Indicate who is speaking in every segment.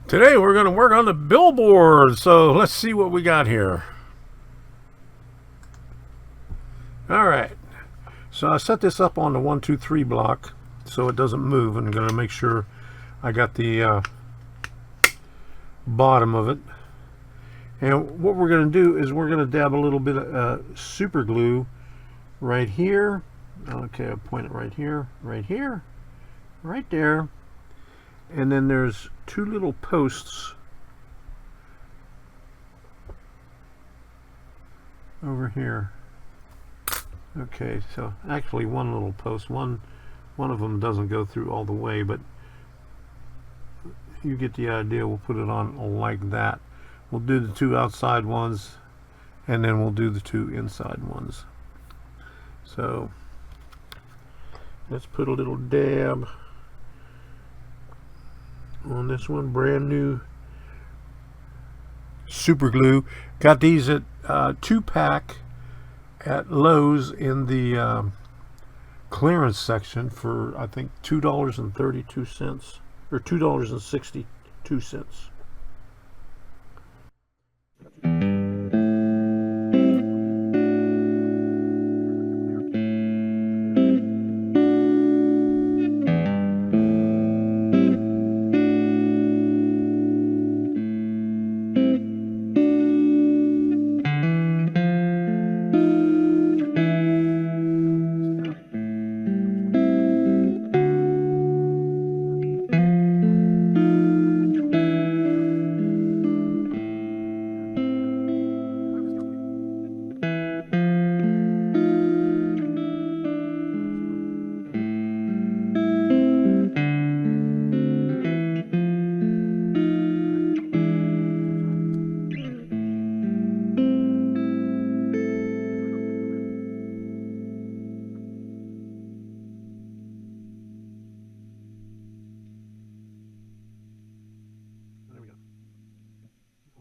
Speaker 1: Today we're going to work on the billboard, so let's see what we got here. Alright, so I set this up on the 1, 2, 3 block so it doesn't move, and I'm going to make sure I got the bottom of it. And what we're going to do is we're going to dab a little bit of super glue right here. Okay, I'll point it right here, right there. And then there's 2 little posts over here. Okay, so actually 1 little post. One of them doesn't go through all the way, but you get the idea. We'll put it on like that. We'll do the 2 outside ones, and then we'll do the 2 inside ones. So let's put a little dab on this one. Brand new super glue. Got these at 2-pack at Lowe's in the clearance section for I think $2.32 or $2.62.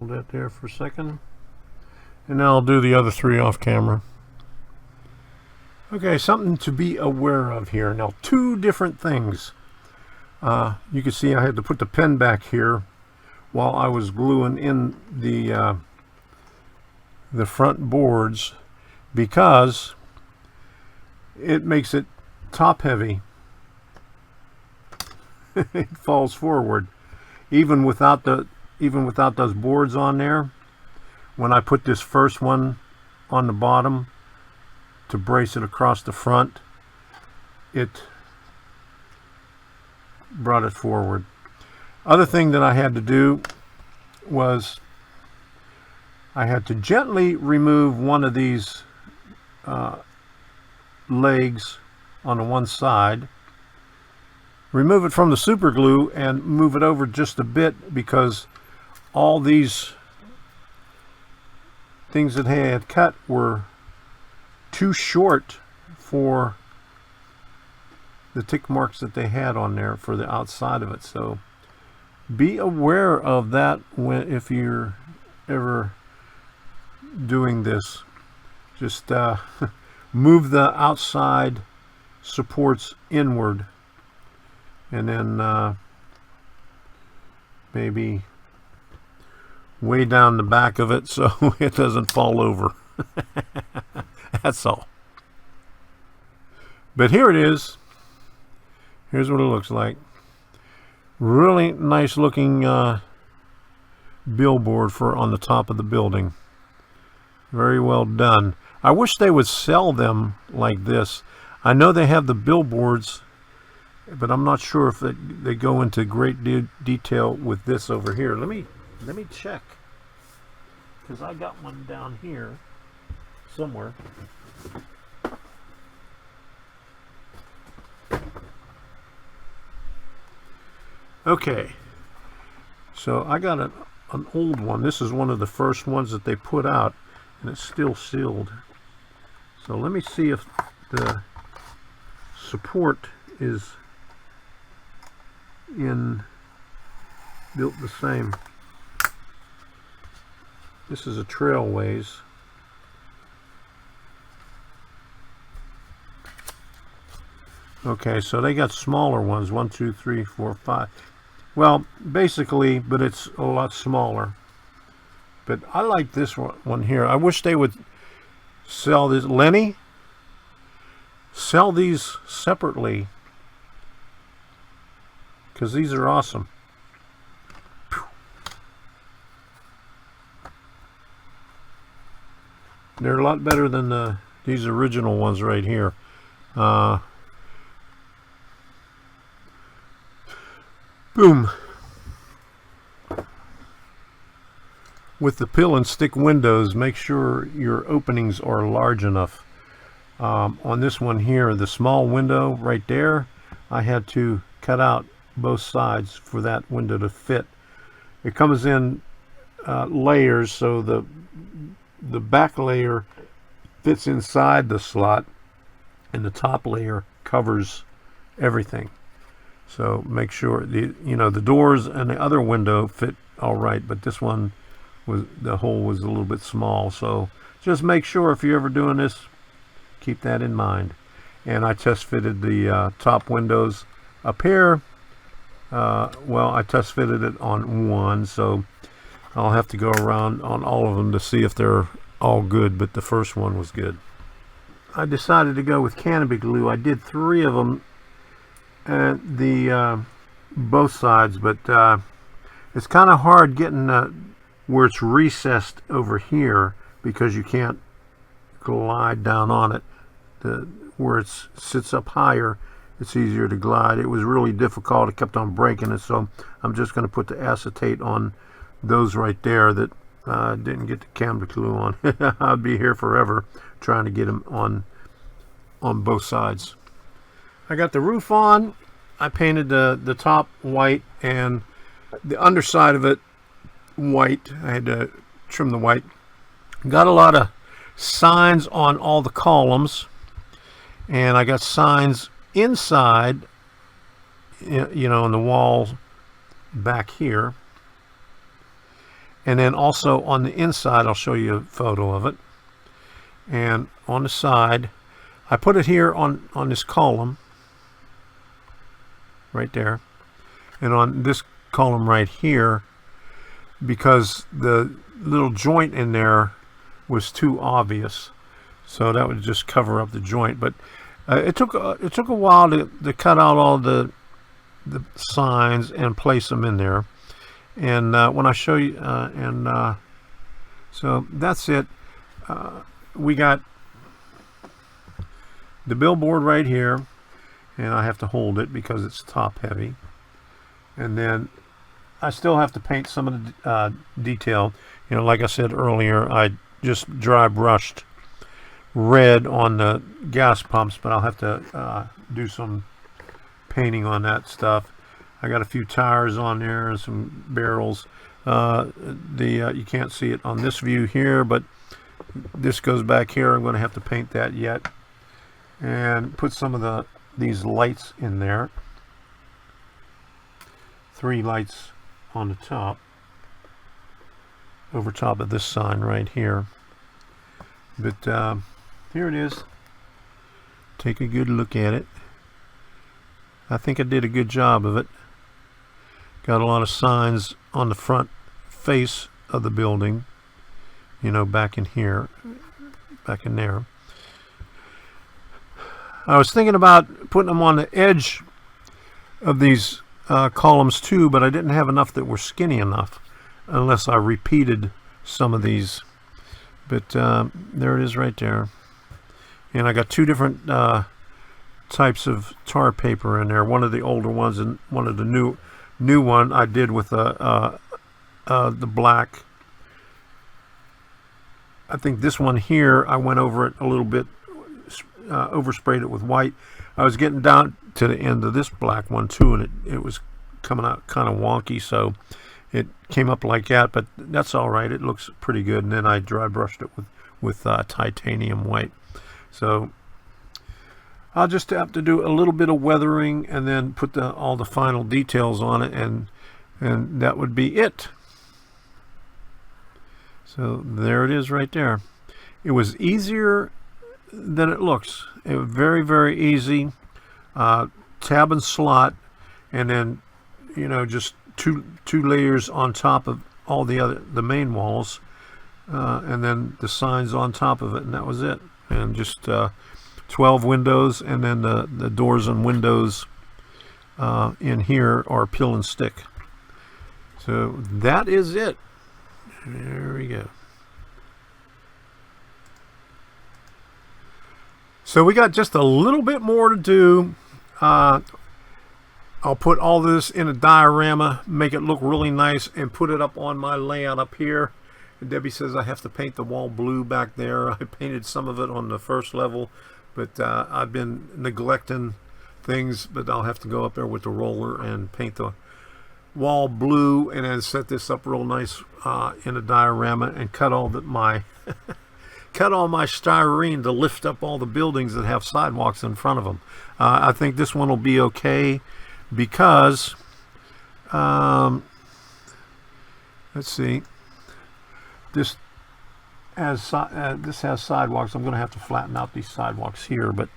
Speaker 1: Hold that there for a second, and now I'll do the other 3 off camera. Okay, something to be aware of here. Now, 2 different things. You can see I had to put the pen back here while I was gluing in the front boards, because it makes it top heavy. It falls forward even without those boards on there. When I put this first one on the bottom to brace it across the front, it brought it forward. Other thing that I had to do was I had to gently remove one of these legs on the one side, remove it from the super glue and move it over just a bit, because all these things that I had cut were too short for the tick marks that they had on there for the outside of it. So be aware of that if you're ever doing this. Just move the outside supports inward, and then maybe way down the back of it so it doesn't fall over. That's all. But here it is. Here's what it looks like. Really nice looking billboard for on the top of the building. Very well done. I wish they would sell them like this. I know they have the billboards, but I'm not sure if they go into great detail with this over here. Let me check, because I got one down here somewhere. Okay, so I got an old one. This is one of the first ones that they put out, and it's still sealed. So let me see if the support is built the same. This is a Trailways. Okay, so they got smaller ones, 1, 2, 3, 4, 5. Well, basically, but it's a lot smaller. But I like this one here. I wish they would sell this. Lenny, sell these separately, because these are awesome. They're a lot better than these original ones right here. Boom. With the pill and stick windows, make sure your openings are large enough. On this one here, the small window right there, I had to cut out both sides for that window to fit. It comes in layers, so the back layer fits inside the slot and the top layer covers everything. So make sure the doors and the other window fit all right, but this one the hole was a little bit small. So just make sure if you're ever doing this, keep that in mind. And I test fitted the top windows up here. Well, I test fitted it on one, so I'll have to go around on all of them to see if they're all good, but the first one was good. I decided to go with canopy glue. I did 3 of them at both sides, but it's kind of hard getting where it's recessed over here, because you can't glide down on it. Where it sits up higher, it's easier to glide. It was really difficult. It kept on breaking it, so I'm just going to put the acetate on those right there that didn't get the canopy glue on. I'd be here forever trying to get them on both sides. I got the roof on. I painted the top white and the underside of it white. I had to trim the white. Got a lot of signs on all the columns, and I got signs inside, on the wall back here, and then also on the inside. I'll show you a photo of it. And on the side, I put it here on this column right there, and on this column right here, because the little joint in there was too obvious, so that would just cover up the joint. But it took a while to cut out all the signs and place them in there. And when I show you, so that's it. We got the billboard right here, and I have to hold it because it's top heavy. And then I still have to paint some of the detail. Like I said earlier, I just dry brushed red on the gas pumps, but I'll have to do some painting on that stuff. I got a few tires on there and some barrels. You can't see it on this view here, but this goes back here. I'm going to have to paint that yet, and put some of these lights in there. 3 lights on the top, over top of this sign right here. But here it is. Take a good look at it. I think I did a good job of it. Got a lot of signs on the front face of the building, back in here, back in there. I was thinking about putting them on the edge of these columns too, but I didn't have enough that were skinny enough, unless I repeated some of these. But there it is right there. And I got 2 different types of tar paper in there. One of the older ones and one of the new one I did with the black. I think this one here, I went over it a little bit, oversprayed it with white. I was getting down to the end of this black one too, and it was coming out kind of wonky, so it came up like that, but that's all right. It looks pretty good. And then I dry brushed it with titanium white. So I'll just have to do a little bit of weathering and then put all the final details on it, and that would be it. So there it is right there. It was easier than it looks. It was very, very easy. Tab and slot, and then just two layers on top of all the main walls, and then the signs on top of it, and that was it. And just 12 windows, and then the doors and windows in here are peel and stick. So that is it. There we go. So we got just a little bit more to do. I'll put all this in a diorama, make it look really nice, and put it up on my layout up here. And Debbie says I have to paint the wall blue back there. I painted some of it on the first level, but I've been neglecting things, but I'll have to go up there with the roller and paint the wall blue, and then set this up real nice in a diorama, and cut all my cut all my styrene to lift up all the buildings that have sidewalks in front of them. I think this one will be okay, because let's see, this has sidewalks. I'm going to have to flatten out these sidewalks here, but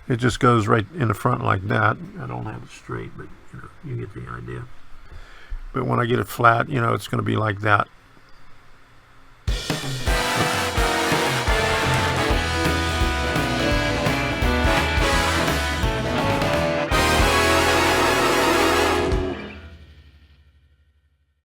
Speaker 1: it just goes right in the front like that. I don't have it straight, but you get the idea. But when I get it flat, it's going to be like that.